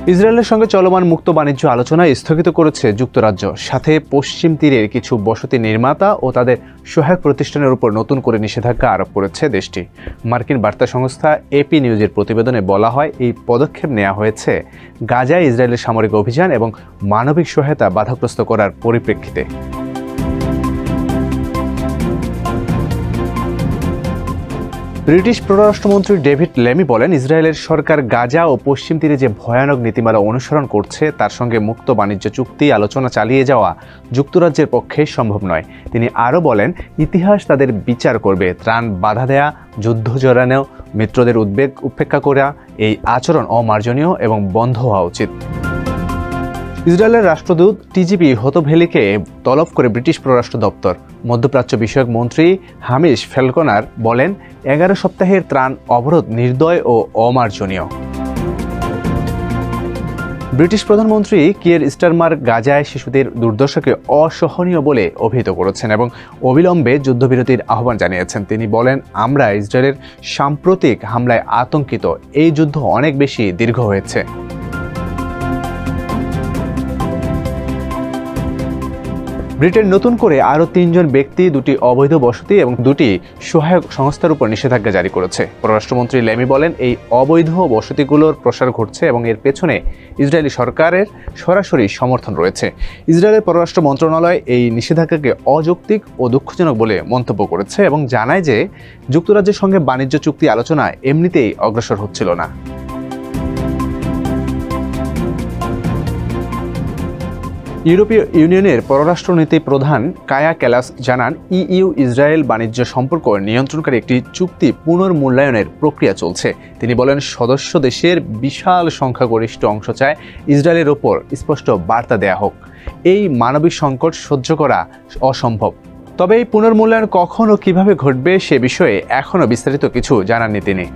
ইসরায়েলের সঙ্গে চলমান মুক্ত বাণিজ্য আলোচনা স্থগিত করেছে যুক্তরাজ্য। সাথে পশ্চিম তীরের কিছু বসতি নির্মাতা ও তাদের সহায়ক প্রতিষ্ঠানের উপর নতুন করে নিষেধাজ্ঞা আরোপ করেছে দেশটি। মার্কিন বার্তা সংস্থা এপি নিউজের প্রতিবেদনে বলা হয়, এই পদক্ষেপ নেওয়া হয়েছে গাজায় ইসরায়েলের সামরিক অভিযান এবং মানবিক সহায়তা বাধাগ্রস্ত করার পরিপ্রেক্ষিতে। ব্রিটিশ পররাষ্ট্রমন্ত্রী ডেভিড লেমি বলেন, ইসরায়েলের সরকার গাজা ও পশ্চিম তীরে যে ভয়ানক নীতিমালা অনুসরণ করছে তার সঙ্গে মুক্ত বাণিজ্য চুক্তি আলোচনা চালিয়ে যাওয়া যুক্তরাজ্যের পক্ষে সম্ভব নয়। তিনি আরও বলেন, ইতিহাস তাদের বিচার করবে। ত্রাণ বাধা দেয়া, যুদ্ধ জড়ানো, মিত্রদের উদ্বেগ উপেক্ষা করা এই আচরণ অমার্জনীয় এবং বন্ধ হওয়া উচিত। ইসরায়েলের রাষ্ট্রদূত টিজিপি হতভেলিকে তলব করে ব্রিটিশ পররাষ্ট্র দপ্তর। মধ্যপ্রাচ্য বিষয়ক মন্ত্রী হামিশ ফেলকনার বলেন, 11 সপ্তাহের ত্রাণ অবরোধ নির্দয় ও অমার্জনীয়। ব্রিটিশ প্রধানমন্ত্রী কিয়ের স্টারমার গাজায় শিশুদের দুর্দশাকে অসহনীয় বলে অভিহিত করেছেন এবং অবিলম্বে যুদ্ধবিরতির আহ্বান জানিয়েছেন। তিনি বলেন, আমরা ইসরায়েলের সাম্প্রতিক হামলায় আতঙ্কিত। এই যুদ্ধ অনেক বেশি দীর্ঘ হয়েছে। ব্রিটেন নতুন করে আরও 3 জন ব্যক্তি, 2টি অবৈধ বসতি এবং 2টি সহায়ক সংস্থার উপর নিষেধাজ্ঞা জারি করেছে। পররাষ্ট্রমন্ত্রী লেমি বলেন, এই অবৈধ বসতিগুলোর প্রসার ঘটছে এবং এর পেছনে ইসরায়েলি সরকারের সরাসরি সমর্থন রয়েছে। ইসরায়েলের পররাষ্ট্র মন্ত্রণালয় এই নিষেধাজ্ঞাকে অযৌক্তিক ও দুঃখজনক বলে মন্তব্য করেছে এবং জানায় যে যুক্তরাজ্যের সঙ্গে বাণিজ্য চুক্তি আলোচনা এমনিতেই অগ্রসর হচ্ছিল না। ইউরোপীয় ইউনিয়নের পররাষ্ট্রনীতি প্রধান কায়া ক্যালাস জানান, ইইউ ইসরায়েল বাণিজ্য সম্পর্ক নিয়ন্ত্রণকারী একটি চুক্তি পুনর্মূল্যায়নের প্রক্রিয়া চলছে। তিনি বলেন, সদস্য দেশের বিশাল সংখ্যাগরিষ্ঠ অংশ চায় ইসরায়েলের ওপর স্পষ্ট বার্তা দেয়া হোক, এই মানবিক সংকট সহ্য করা অসম্ভব। তবে এই পুনর্মূল্যায়ন কখন ও কিভাবে ঘটবে সে বিষয়ে এখনও বিস্তারিত কিছু জানাননি তিনি।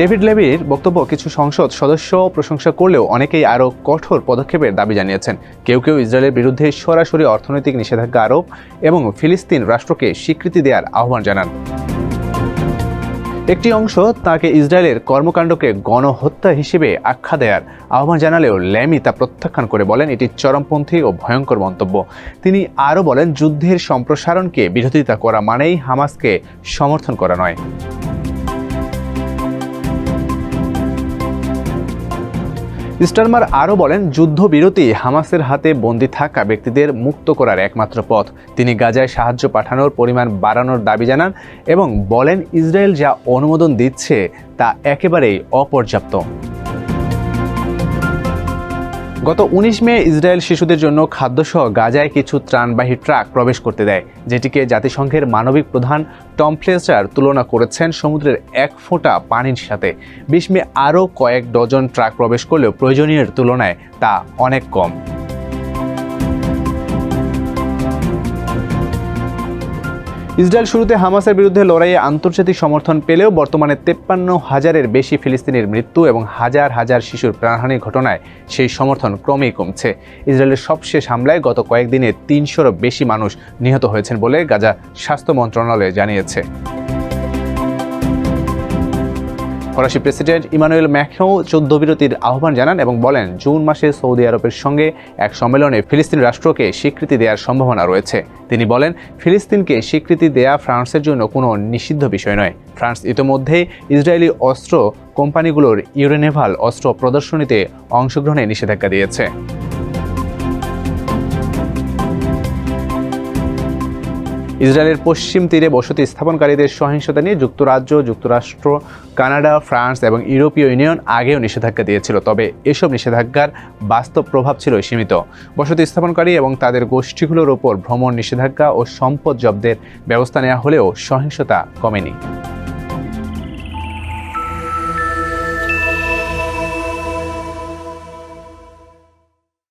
ডেভিড লেমির বক্তব্য কিছু সংসদ সদস্য প্রশংসা করলেও অনেকেই আরও কঠোর পদক্ষেপের দাবি জানিয়েছেন। কেউ কেউ ইসরায়েলের বিরুদ্ধে সরাসরি অর্থনৈতিক নিষেধাজ্ঞা আরোপ এবং ফিলিস্তিন রাষ্ট্রকে স্বীকৃতি দেওয়ার আহ্বান জানান। একটি অংশ তাকে ইসরায়েলের কর্মকাণ্ডকে গণহত্যা হিসেবে আখ্যা দেওয়ার আহ্বান জানালেও লেমি তা প্রত্যাখ্যান করে বলেন, এটি চরমপন্থী ও ভয়ঙ্কর মন্তব্য। তিনি আরও বলেন, যুদ্ধের সম্প্রসারণকে বিরোধিতা করা মানেই হামাসকে সমর্থন করা নয়। স্টারমার আরও বলেন, যুদ্ধবিরতি হামাসের হাতে বন্দী থাকা ব্যক্তিদের মুক্ত করার একমাত্র পথ। তিনি গাজায় সাহায্য পাঠানোর পরিমাণ বাড়ানোর দাবি জানান এবং বলেন, ইসরায়েল যা অনুমোদন দিচ্ছে তা একেবারেই অপর্যাপ্ত। গত 19 মে ইসরায়েল শিশুদের জন্য খাদ্যসহ গাজায় কিছু ত্রাণবাহী ট্রাক প্রবেশ করতে দেয়, যেটিকে জাতিসংঘের মানবিক প্রধান টম ফ্লেচার তুলনা করেছেন সমুদ্রের 1 ফোঁটা পানির সাথে। 20 মে আরও কয়েক ডজন ট্রাক প্রবেশ করলেও প্রয়োজনীয়ের তুলনায় তা অনেক কম। ইসরায়েল শুরুতে হামাসের বিরুদ্ধে লড়াইয়ে আন্তর্জাতিক সমর্থন পেলেও বর্তমানে 53,000-এর বেশি ফিলিস্তিনির মৃত্যু এবং হাজার হাজার শিশুর প্রাণহানির ঘটনায় সেই সমর্থন ক্রমেই কমছে। ইসরায়েলের সবশেষ হামলায় গত কয়েকদিনে 300-রও বেশি মানুষ নিহত হয়েছেন বলে গাজা স্বাস্থ্য মন্ত্রণালয় জানিয়েছে। ফরাসি প্রেসিডেন্ট ইমানুয়েল ম্যাক্রঁ যুদ্ধবিরতির আহ্বান জানান এবং বলেন, জুন মাসে সৌদি আরবের সঙ্গে এক সম্মেলনে ফিলিস্তিন রাষ্ট্রকে স্বীকৃতি দেওয়ার সম্ভাবনা রয়েছে। তিনি বলেন, ফিলিস্তিনকে স্বীকৃতি দেয়া ফ্রান্সের জন্য কোনো নিষিদ্ধ বিষয় নয়। ফ্রান্স ইতিমধ্যেই ইসরায়েলি অস্ত্র কোম্পানিগুলোর ইউরেনেভাল অস্ত্র প্রদর্শনীতে অংশগ্রহণে নিষেধাজ্ঞা দিয়েছে। ইসরায়েলের পশ্চিম তীরে বসতি স্থাপনকারীদের সহিংসতা নিয়ে যুক্তরাজ্য, যুক্তরাষ্ট্র, কানাডা, ফ্রান্স এবং ইউরোপীয় ইউনিয়ন আগেও নিষেধাজ্ঞা দিয়েছিল। তবে এসব নিষেধাজ্ঞার বাস্তব প্রভাব ছিল সীমিত। বসতি স্থাপনকারী এবং তাদের গোষ্ঠীগুলোর ওপর ভ্রমণ নিষেধাজ্ঞা ও সম্পদ জব্দের ব্যবস্থা নেওয়া হলেও সহিংসতা কমেনি।